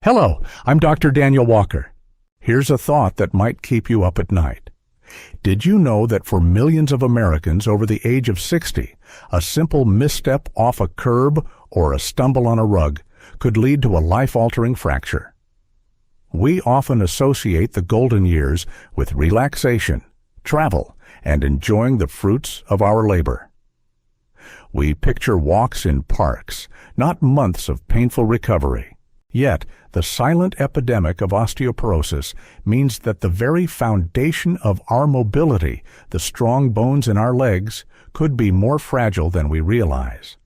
Hello, I'm Dr. Daniel Walker. Here's a thought that might keep you up at night. Did you know that for millions of Americans over the age of 60, a simple misstep off a curb or a stumble on a rug could lead to a life-altering fracture? We often associate the golden years with relaxation, travel, and enjoying the fruits of our labor. We picture walks in parks, not months of painful recovery. Yet, the silent epidemic of osteoporosis means that the very foundation of our mobility, the strong bones in our legs, could be more fragile than we realize.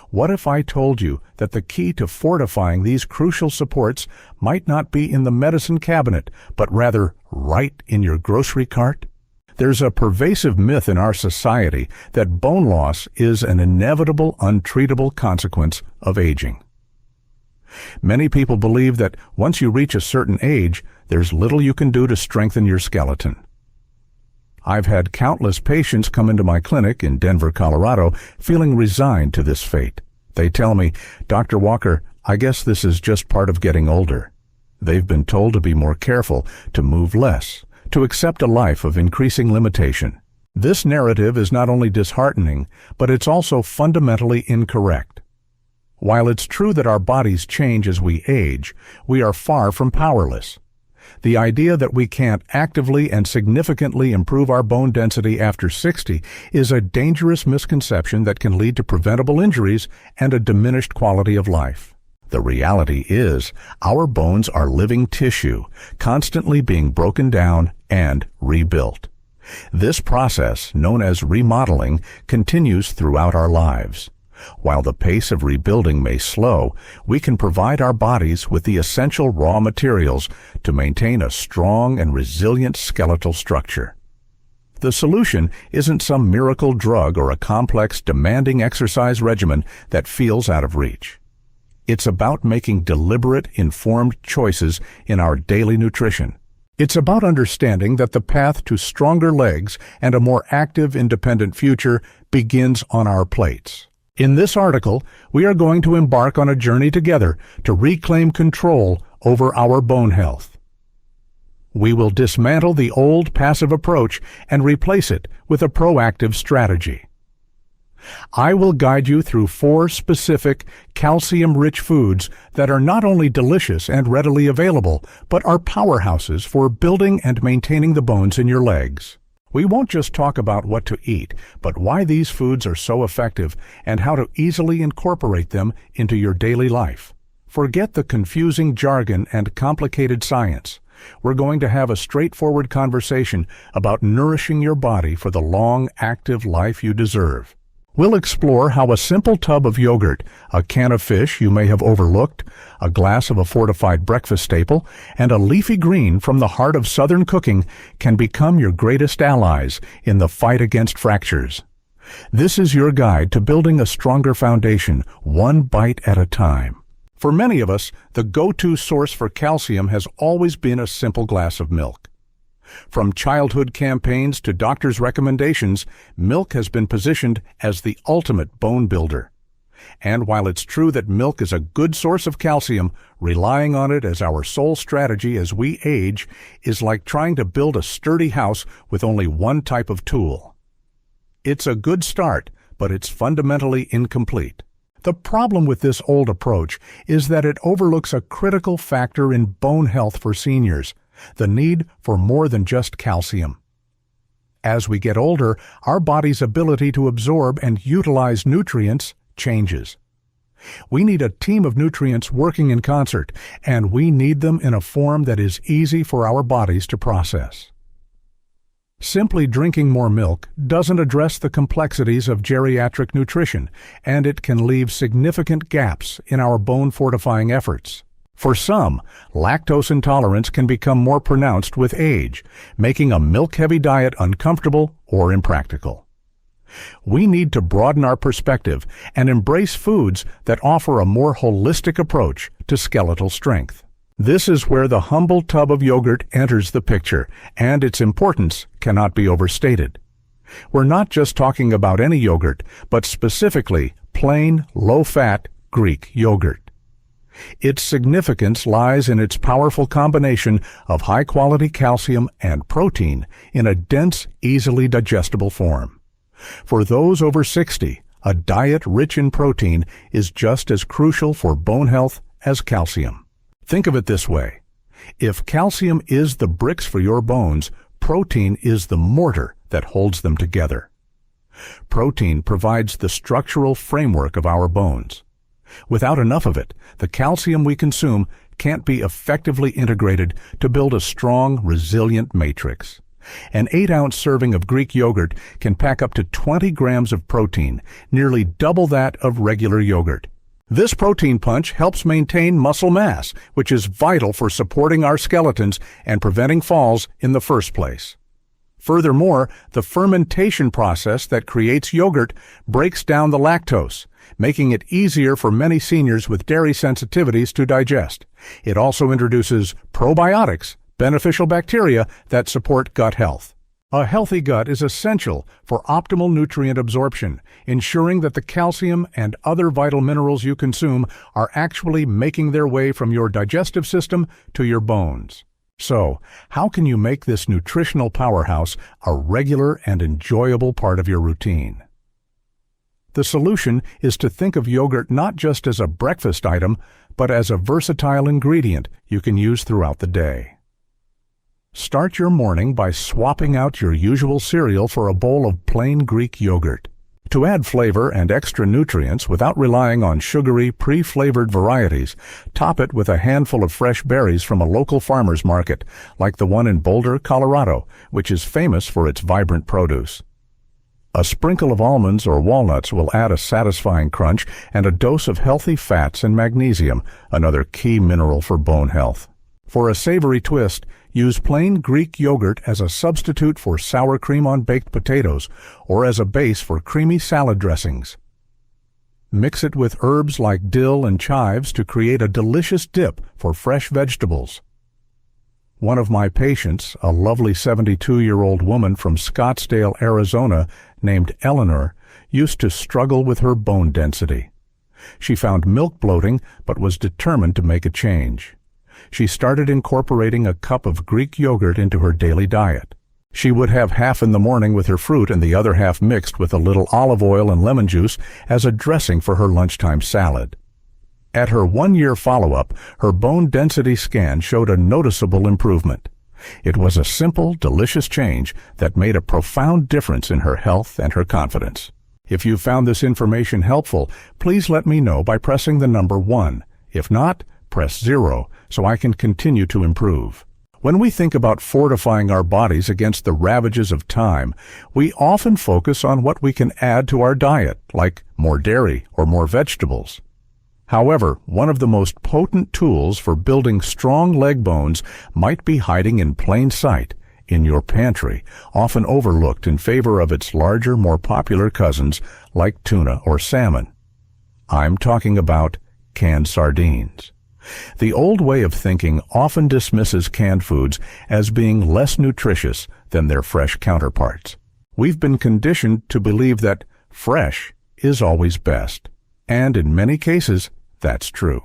What if I told you that the key to fortifying these crucial supports might not be in the medicine cabinet, but rather right in your grocery cart? There's a pervasive myth in our society that bone loss is an inevitable, untreatable consequence of aging. Many people believe that once you reach a certain age, there's little you can do to strengthen your skeleton. I've had countless patients come into my clinic in Denver, Colorado, feeling resigned to this fate. They tell me, "Dr. Walker, I guess this is just part of getting older." They've been told to be more careful, to move less, to accept a life of increasing limitation. This narrative is not only disheartening, but it's also fundamentally incorrect. While it's true that our bodies change as we age, we are far from powerless. The idea that we can't actively and significantly improve our bone density after 60 is a dangerous misconception that can lead to preventable injuries and a diminished quality of life. The reality is, our bones are living tissue, constantly being broken down and rebuilt. This process, known as remodeling, continues throughout our lives. While the pace of rebuilding may slow, we can provide our bodies with the essential raw materials to maintain a strong and resilient skeletal structure. The solution isn't some miracle drug or a complex, demanding exercise regimen that feels out of reach. It's about making deliberate, informed choices in our daily nutrition. It's about understanding that the path to stronger legs and a more active, independent future begins on our plates. In this article, we are going to embark on a journey together to reclaim control over our bone health. We will dismantle the old passive approach and replace it with a proactive strategy. I will guide you through 4 specific calcium-rich foods that are not only delicious and readily available, but are powerhouses for building and maintaining the bones in your legs. We won't just talk about what to eat, but why these foods are so effective and how to easily incorporate them into your daily life. Forget the confusing jargon and complicated science. We're going to have a straightforward conversation about nourishing your body for the long, active life you deserve. We'll explore how a simple tub of yogurt, a can of fish you may have overlooked, a glass of a fortified breakfast staple, and a leafy green from the heart of Southern cooking can become your greatest allies in the fight against fractures. This is your guide to building a stronger foundation, one bite at a time. For many of us, the go-to source for calcium has always been a simple glass of milk. From childhood campaigns to doctors' recommendations, milk has been positioned as the ultimate bone builder. And while it's true that milk is a good source of calcium, relying on it as our sole strategy as we age is like trying to build a sturdy house with only one type of tool. It's a good start, but it's fundamentally incomplete. The problem with this old approach is that it overlooks a critical factor in bone health for seniors: the need for more than just calcium. As we get older, our body's ability to absorb and utilize nutrients changes. We need a team of nutrients working in concert, and we need them in a form that is easy for our bodies to process. Simply drinking more milk doesn't address the complexities of geriatric nutrition, and it can leave significant gaps in our bone-fortifying efforts. For some, lactose intolerance can become more pronounced with age, making a milk-heavy diet uncomfortable or impractical. We need to broaden our perspective and embrace foods that offer a more holistic approach to skeletal strength. This is where the humble tub of yogurt enters the picture, and its importance cannot be overstated. We're not just talking about any yogurt, but specifically plain, low-fat Greek yogurt. Its significance lies in its powerful combination of high-quality calcium and protein in a dense, easily digestible form. For those over 60, a diet rich in protein is just as crucial for bone health as calcium. Think of it this way. If calcium is the bricks for your bones, protein is the mortar that holds them together. Protein provides the structural framework of our bones. Without enough of it, the calcium we consume can't be effectively integrated to build a strong, resilient matrix. An 8-ounce serving of Greek yogurt can pack up to 20 grams of protein, nearly double that of regular yogurt. This protein punch helps maintain muscle mass, which is vital for supporting our skeletons and preventing falls in the first place. Furthermore, the fermentation process that creates yogurt breaks down the lactose, making it easier for many seniors with dairy sensitivities to digest. It also introduces probiotics, beneficial bacteria that support gut health. A healthy gut is essential for optimal nutrient absorption, ensuring that the calcium and other vital minerals you consume are actually making their way from your digestive system to your bones. So, how can you make this nutritional powerhouse a regular and enjoyable part of your routine? The solution is to think of yogurt not just as a breakfast item, but as a versatile ingredient you can use throughout the day. Start your morning by swapping out your usual cereal for a bowl of plain Greek yogurt. To add flavor and extra nutrients without relying on sugary, pre-flavored varieties, top it with a handful of fresh berries from a local farmer's market, like the one in Boulder, Colorado, which is famous for its vibrant produce. A sprinkle of almonds or walnuts will add a satisfying crunch and a dose of healthy fats and magnesium, another key mineral for bone health. For a savory twist, use plain Greek yogurt as a substitute for sour cream on baked potatoes or as a base for creamy salad dressings. Mix it with herbs like dill and chives to create a delicious dip for fresh vegetables. One of my patients, a lovely 72-year-old woman from Scottsdale, Arizona, named Eleanor, used to struggle with her bone density. She found milk bloating but was determined to make a change. She started incorporating a cup of Greek yogurt into her daily diet. She would have half in the morning with her fruit and the other half mixed with a little olive oil and lemon juice as a dressing for her lunchtime salad. At her 1-year follow-up, her bone density scan showed a noticeable improvement. It was a simple, delicious change that made a profound difference in her health and her confidence. If you found this information helpful, please let me know by pressing the number 1. If not, press 0 so I can continue to improve. When we think about fortifying our bodies against the ravages of time, we often focus on what we can add to our diet, like more dairy or more vegetables. However, one of the most potent tools for building strong leg bones might be hiding in plain sight in your pantry, often overlooked in favor of its larger, more popular cousins like tuna or salmon. I'm talking about canned sardines. The old way of thinking often dismisses canned foods as being less nutritious than their fresh counterparts. We've been conditioned to believe that fresh is always best, and in many cases, that's true.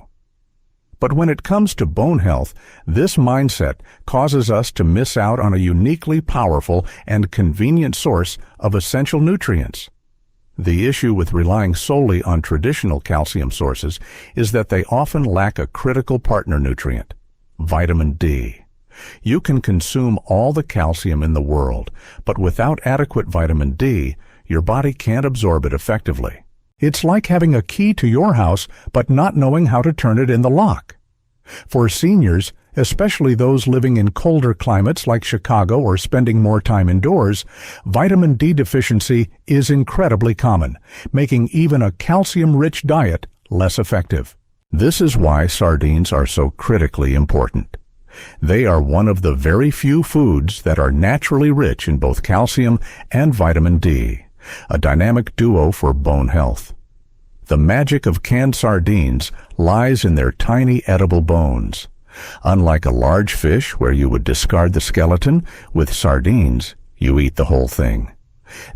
But when it comes to bone health, this mindset causes us to miss out on a uniquely powerful and convenient source of essential nutrients. The issue with relying solely on traditional calcium sources is that they often lack a critical partner nutrient, vitamin D. You can consume all the calcium in the world, but without adequate vitamin D, your body can't absorb it effectively. It's like having a key to your house but not knowing how to turn it in the lock. For seniors, especially those living in colder climates like Chicago or spending more time indoors, vitamin D deficiency is incredibly common, making even a calcium-rich diet less effective. This is why sardines are so critically important. They are one of the very few foods that are naturally rich in both calcium and vitamin D, a dynamic duo for bone health. The magic of canned sardines lies in their tiny edible bones. Unlike a large fish where you would discard the skeleton, with sardines, you eat the whole thing.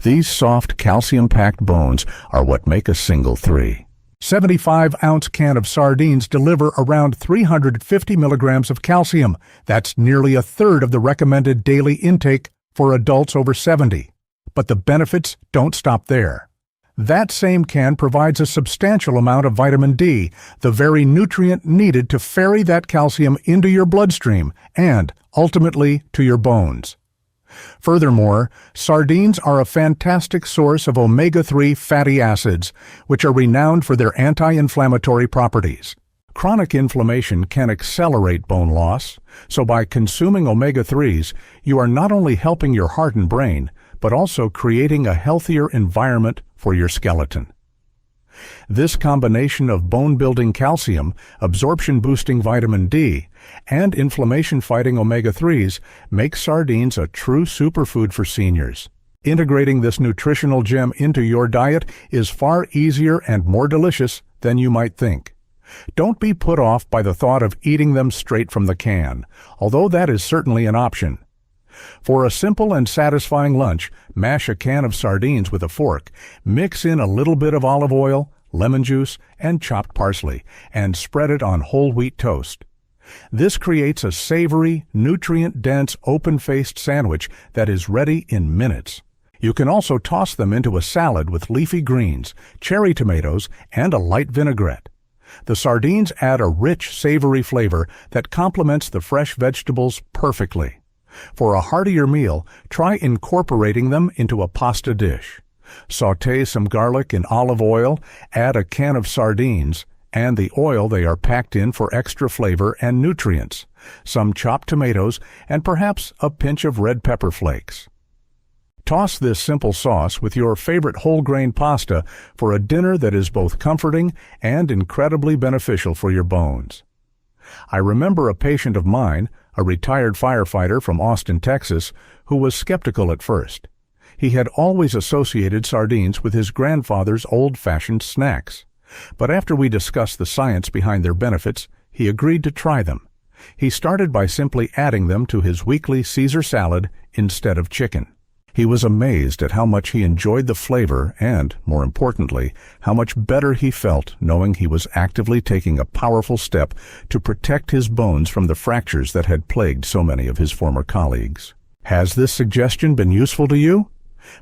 These soft, calcium-packed bones are what make a single 3. 75-ounce can of sardines deliver around 350 milligrams of calcium. That's nearly a third of the recommended daily intake for adults over 70. But the benefits don't stop there. That same can provides a substantial amount of vitamin D, the very nutrient needed to ferry that calcium into your bloodstream and, ultimately, to your bones. Furthermore, sardines are a fantastic source of omega-3 fatty acids, which are renowned for their anti-inflammatory properties. Chronic inflammation can accelerate bone loss, so by consuming omega-3s, you are not only helping your heart and brain, but also creating a healthier environment for your skeleton. This combination of bone-building calcium, absorption-boosting vitamin D, and inflammation-fighting omega-3s makes sardines a true superfood for seniors. Integrating this nutritional gem into your diet is far easier and more delicious than you might think. Don't be put off by the thought of eating them straight from the can, although that is certainly an option. For a simple and satisfying lunch, mash a can of sardines with a fork, mix in a little bit of olive oil, lemon juice, and chopped parsley, and spread it on whole wheat toast. This creates a savory, nutrient-dense, open-faced sandwich that is ready in minutes. You can also toss them into a salad with leafy greens, cherry tomatoes, and a light vinaigrette. The sardines add a rich, savory flavor that complements the fresh vegetables perfectly. For a heartier meal, try incorporating them into a pasta dish. Sauté some garlic in olive oil, add a can of sardines, and the oil they are packed in for extra flavor and nutrients, some chopped tomatoes, and perhaps a pinch of red pepper flakes. Toss this simple sauce with your favorite whole-grain pasta for a dinner that is both comforting and incredibly beneficial for your bones. I remember a patient of mine, a retired firefighter from Austin, Texas, who was skeptical at first. He had always associated sardines with his grandfather's old-fashioned snacks. But after we discussed the science behind their benefits, he agreed to try them. He started by simply adding them to his weekly Caesar salad instead of chicken. He was amazed at how much he enjoyed the flavor and, more importantly, how much better he felt knowing he was actively taking a powerful step to protect his bones from the fractures that had plagued so many of his former colleagues. Has this suggestion been useful to you?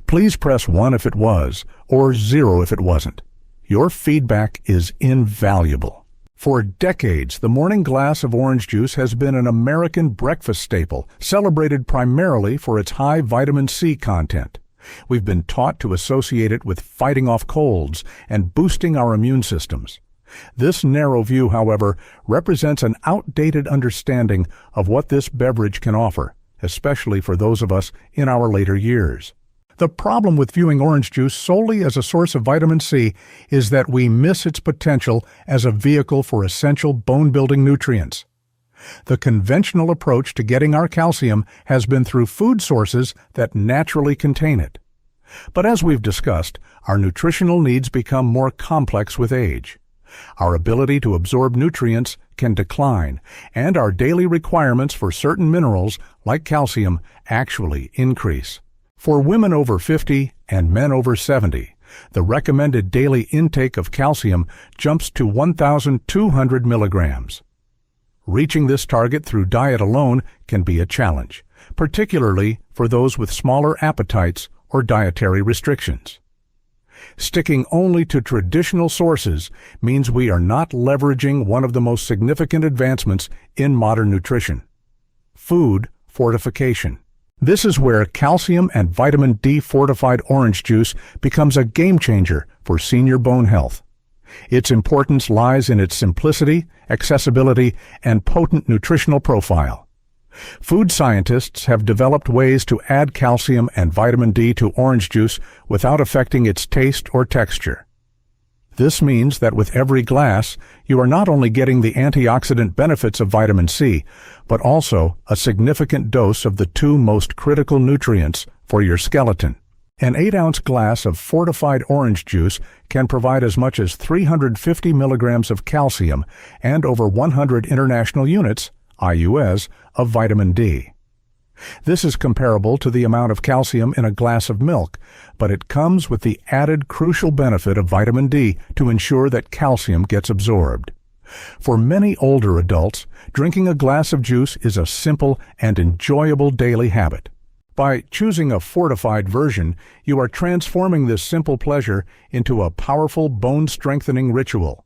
Please press 1 if it was, or 0 if it wasn't. Your feedback is invaluable. For decades, the morning glass of orange juice has been an American breakfast staple, celebrated primarily for its high vitamin C content. We've been taught to associate it with fighting off colds and boosting our immune systems. This narrow view, however, represents an outdated understanding of what this beverage can offer, especially for those of us in our later years. The problem with viewing orange juice solely as a source of vitamin C is that we miss its potential as a vehicle for essential bone-building nutrients. The conventional approach to getting our calcium has been through food sources that naturally contain it. But as we've discussed, our nutritional needs become more complex with age. Our ability to absorb nutrients can decline, and our daily requirements for certain minerals, like calcium, actually increase. For women over 50 and men over 70, the recommended daily intake of calcium jumps to 1,200 milligrams. Reaching this target through diet alone can be a challenge, particularly for those with smaller appetites or dietary restrictions. Sticking only to traditional sources means we are not leveraging one of the most significant advancements in modern nutrition: food fortification. This is where calcium and vitamin D fortified orange juice becomes a game changer for senior bone health. Its importance lies in its simplicity, accessibility, and potent nutritional profile. Food scientists have developed ways to add calcium and vitamin D to orange juice without affecting its taste or texture. This means that with every glass, you are not only getting the antioxidant benefits of vitamin C, but also a significant dose of the two most critical nutrients for your skeleton. An 8-ounce glass of fortified orange juice can provide as much as 350 milligrams of calcium and over 100 international units, IUs, of vitamin D. This is comparable to the amount of calcium in a glass of milk, but it comes with the added crucial benefit of vitamin D to ensure that calcium gets absorbed. For many older adults, drinking a glass of juice is a simple and enjoyable daily habit. By choosing a fortified version, you are transforming this simple pleasure into a powerful bone-strengthening ritual.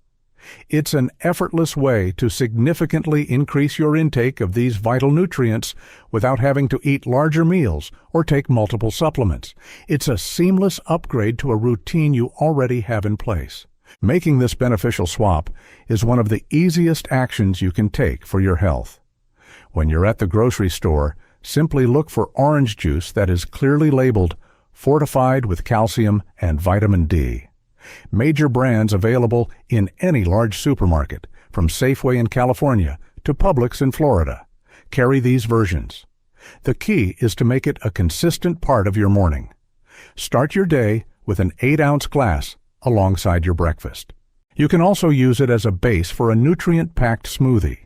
It's an effortless way to significantly increase your intake of these vital nutrients without having to eat larger meals or take multiple supplements. It's a seamless upgrade to a routine you already have in place. Making this beneficial swap is one of the easiest actions you can take for your health. When you're at the grocery store, simply look for orange juice that is clearly labeled fortified with calcium and vitamin D. Major brands available in any large supermarket, from Safeway in California to Publix in Florida, carry these versions. The key is to make it a consistent part of your morning. Start your day with an 8-ounce glass alongside your breakfast. You can also use it as a base for a nutrient-packed smoothie.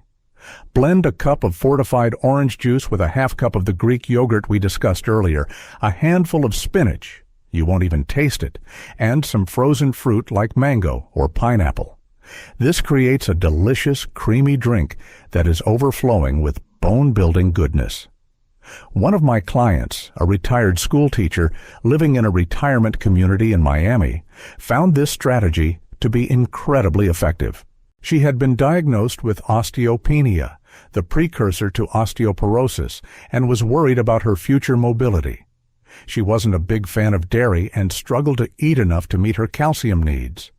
Blend a cup of fortified orange juice with a half cup of the Greek yogurt we discussed earlier, a handful of spinach, you won't even taste it, and some frozen fruit like mango or pineapple. This creates a delicious, creamy drink that is overflowing with bone-building goodness. One of my clients, a retired school teacher living in a retirement community in Miami, found this strategy to be incredibly effective. She had been diagnosed with osteopenia, the precursor to osteoporosis, and was worried about her future mobility. She wasn't a big fan of dairy and struggled to eat enough to meet her calcium needs.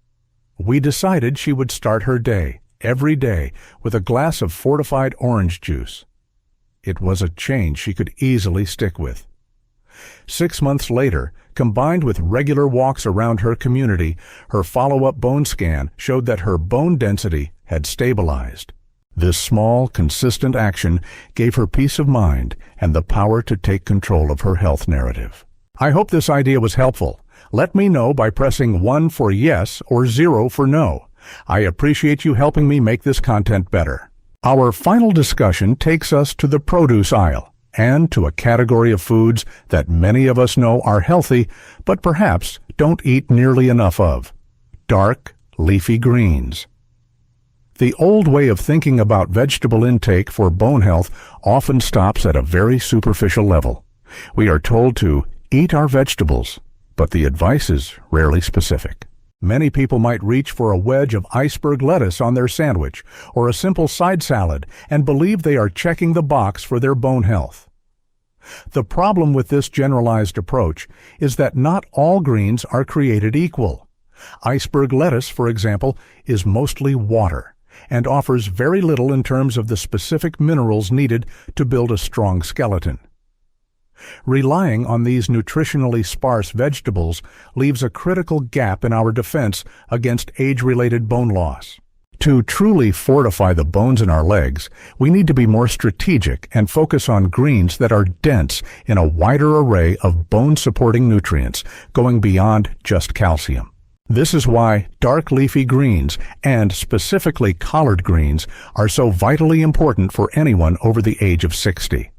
We decided she would start her day, every day, with a glass of fortified orange juice. It was a change she could easily stick with. 6 months later, combined with regular walks around her community, her follow-up bone scan showed that her bone density had stabilized. This small, consistent action gave her peace of mind and the power to take control of her health narrative. I hope this idea was helpful. Let me know by pressing 1 for yes or 0 for no. I appreciate you helping me make this content better. Our final discussion takes us to the produce aisle and to a category of foods that many of us know are healthy, but perhaps don't eat nearly enough of: dark, leafy greens. The old way of thinking about vegetable intake for bone health often stops at a very superficial level. We are told to eat our vegetables, but the advice is rarely specific. Many people might reach for a wedge of iceberg lettuce on their sandwich or a simple side salad and believe they are checking the box for their bone health. The problem with this generalized approach is that not all greens are created equal. Iceberg lettuce, for example, is mostly water and offers very little in terms of the specific minerals needed to build a strong skeleton. Relying on these nutritionally sparse vegetables leaves a critical gap in our defense against age-related bone loss. To truly fortify the bones in our legs, we need to be more strategic and focus on greens that are dense in a wider array of bone-supporting nutrients, going beyond just calcium. This is why dark leafy greens, and specifically collard greens, are so vitally important for anyone over the age of 60.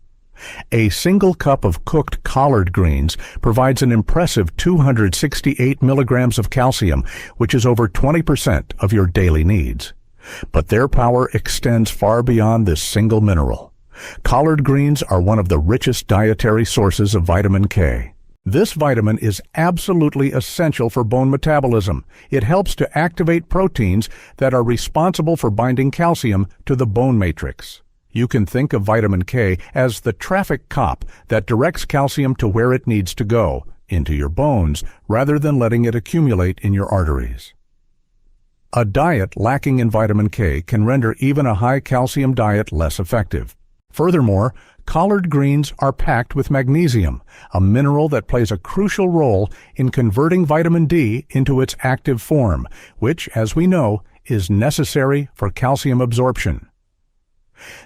A single cup of cooked collard greens provides an impressive 268 milligrams of calcium, which is over 20% of your daily needs. But their power extends far beyond this single mineral. Collard greens are one of the richest dietary sources of vitamin K. This vitamin is absolutely essential for bone metabolism. It helps to activate proteins that are responsible for binding calcium to the bone matrix. You can think of vitamin K as the traffic cop that directs calcium to where it needs to go, into your bones, rather than letting it accumulate in your arteries. A diet lacking in vitamin K can render even a high-calcium diet less effective. Furthermore, collard greens are packed with magnesium, a mineral that plays a crucial role in converting vitamin D into its active form, which, as we know, is necessary for calcium absorption.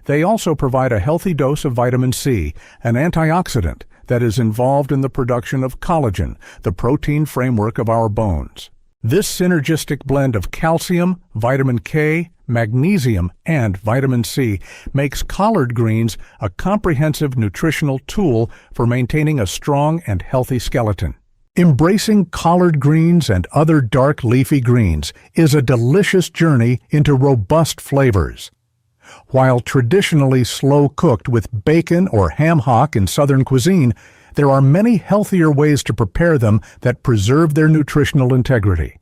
They also provide a healthy dose of vitamin C, an antioxidant that is involved in the production of collagen, the protein framework of our bones. This synergistic blend of calcium, vitamin K, magnesium, and vitamin C makes collard greens a comprehensive nutritional tool for maintaining a strong and healthy skeleton. Embracing collard greens and other dark leafy greens is a delicious journey into robust flavors. While traditionally slow-cooked with bacon or ham hock in Southern cuisine, there are many healthier ways to prepare them that preserve their nutritional integrity.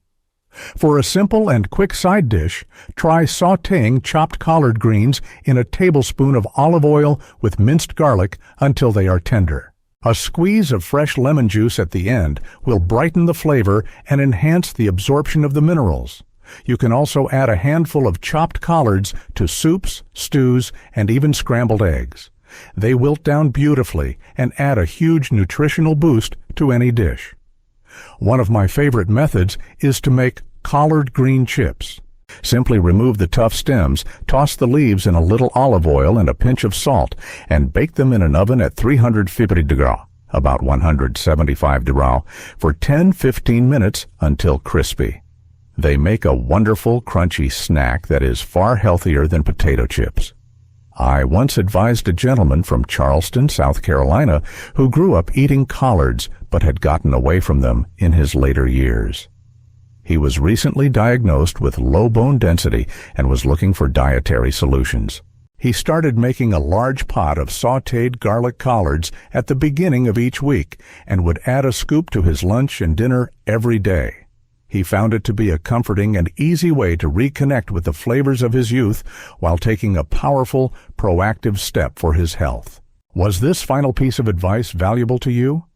For a simple and quick side dish, try sautéing chopped collard greens in a tablespoon of olive oil with minced garlic until they are tender. A squeeze of fresh lemon juice at the end will brighten the flavor and enhance the absorption of the minerals. You can also add a handful of chopped collards to soups, stews, and even scrambled eggs. They wilt down beautifully and add a huge nutritional boost to any dish. One of my favorite methods is to make collard green chips. Simply remove the tough stems, toss the leaves in a little olive oil and a pinch of salt, and bake them in an oven at 350 degrees, about 175 degrees, for 10-15 minutes until crispy. They make a wonderful, crunchy snack that is far healthier than potato chips. I once advised a gentleman from Charleston, South Carolina, who grew up eating collards but had gotten away from them in his later years. He was recently diagnosed with low bone density and was looking for dietary solutions. He started making a large pot of sautéed garlic collards at the beginning of each week and would add a scoop to his lunch and dinner every day. He found it to be a comforting and easy way to reconnect with the flavors of his youth while taking a powerful, proactive step for his health. Was this final piece of advice valuable to you?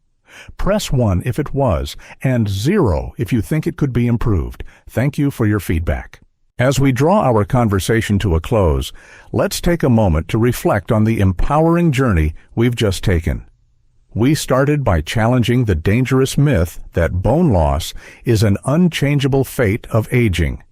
Press 1 if it was, and 0 if you think it could be improved. Thank you for your feedback. As we draw our conversation to a close, let's take a moment to reflect on the empowering journey we've just taken. We started by challenging the dangerous myth that bone loss is an unchangeable fate of aging.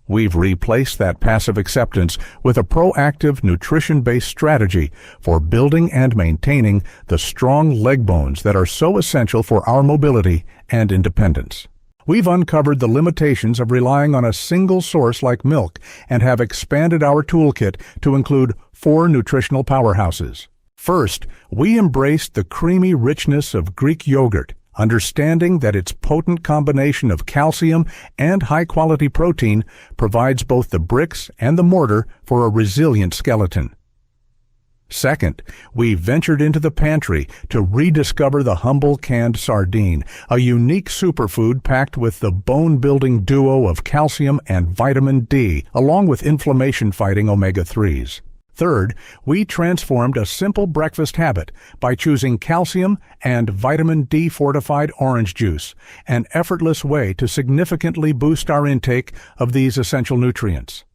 We've replaced that passive acceptance with a proactive nutrition-based strategy for building and maintaining the strong leg bones that are so essential for our mobility and independence. We've uncovered the limitations of relying on a single source like milk and have expanded our toolkit to include 4 nutritional powerhouses. First, we embraced the creamy richness of Greek yogurt, understanding that its potent combination of calcium and high-quality protein provides both the bricks and the mortar for a resilient skeleton. Second, we ventured into the pantry to rediscover the humble canned sardine, a unique superfood packed with the bone-building duo of calcium and vitamin D, along with inflammation-fighting omega-3s. Third, we transformed a simple breakfast habit by choosing calcium and vitamin D fortified orange juice, an effortless way to significantly boost our intake of these essential nutrients.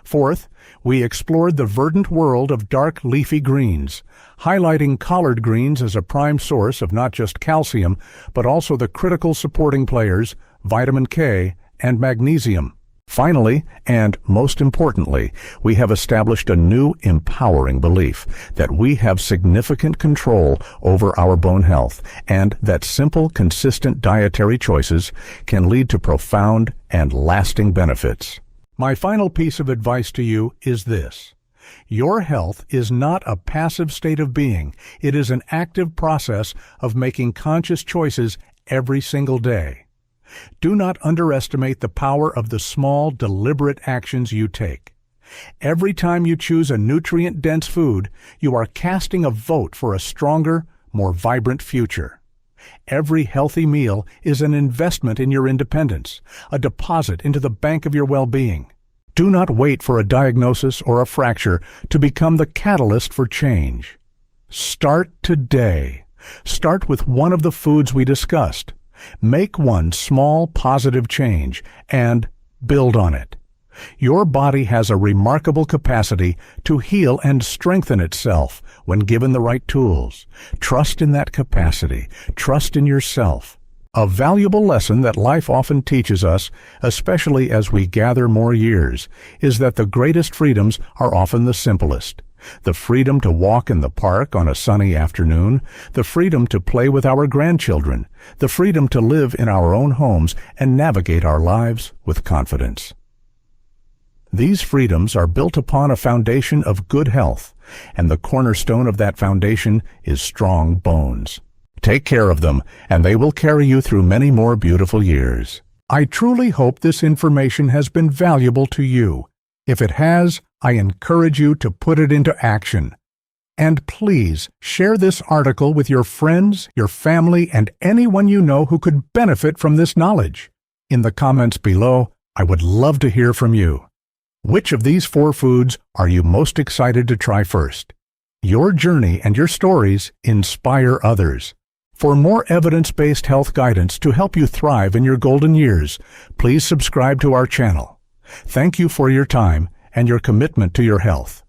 Fourth, we explored the verdant world of dark leafy greens, highlighting collard greens as a prime source of not just calcium, but also the critical supporting players, vitamin K and magnesium. Finally, and most importantly, we have established a new empowering belief that we have significant control over our bone health and that simple, consistent dietary choices can lead to profound and lasting benefits. My final piece of advice to you is this. Your health is not a passive state of being. It is an active process of making conscious choices every single day. Do not underestimate the power of the small, deliberate actions you take. Every time you choose a nutrient-dense food, you are casting a vote for a stronger, more vibrant future. Every healthy meal is an investment in your independence, a deposit into the bank of your well-being. Do not wait for a diagnosis or a fracture to become the catalyst for change. Start today. Start with one of the foods we discussed. Make one small positive change and build on it. Your body has a remarkable capacity to heal and strengthen itself when given the right tools. Trust in that capacity. Trust in yourself. A valuable lesson that life often teaches us, especially as we gather more years, is that the greatest freedoms are often the simplest. The freedom to walk in the park on a sunny afternoon, the freedom to play with our grandchildren, the freedom to live in our own homes and navigate our lives with confidence. These freedoms are built upon a foundation of good health, and the cornerstone of that foundation is strong bones. Take care of them, and they will carry you through many more beautiful years. I truly hope this information has been valuable to you. If it has, I encourage you to put it into action. And please share this article with your friends, your family, and anyone you know who could benefit from this knowledge. In the comments below, I would love to hear from you. Which of these 4 foods are you most excited to try first? Your journey and your stories inspire others. For more evidence-based health guidance to help you thrive in your golden years, please subscribe to our channel. Thank you for your time and your commitment to your health.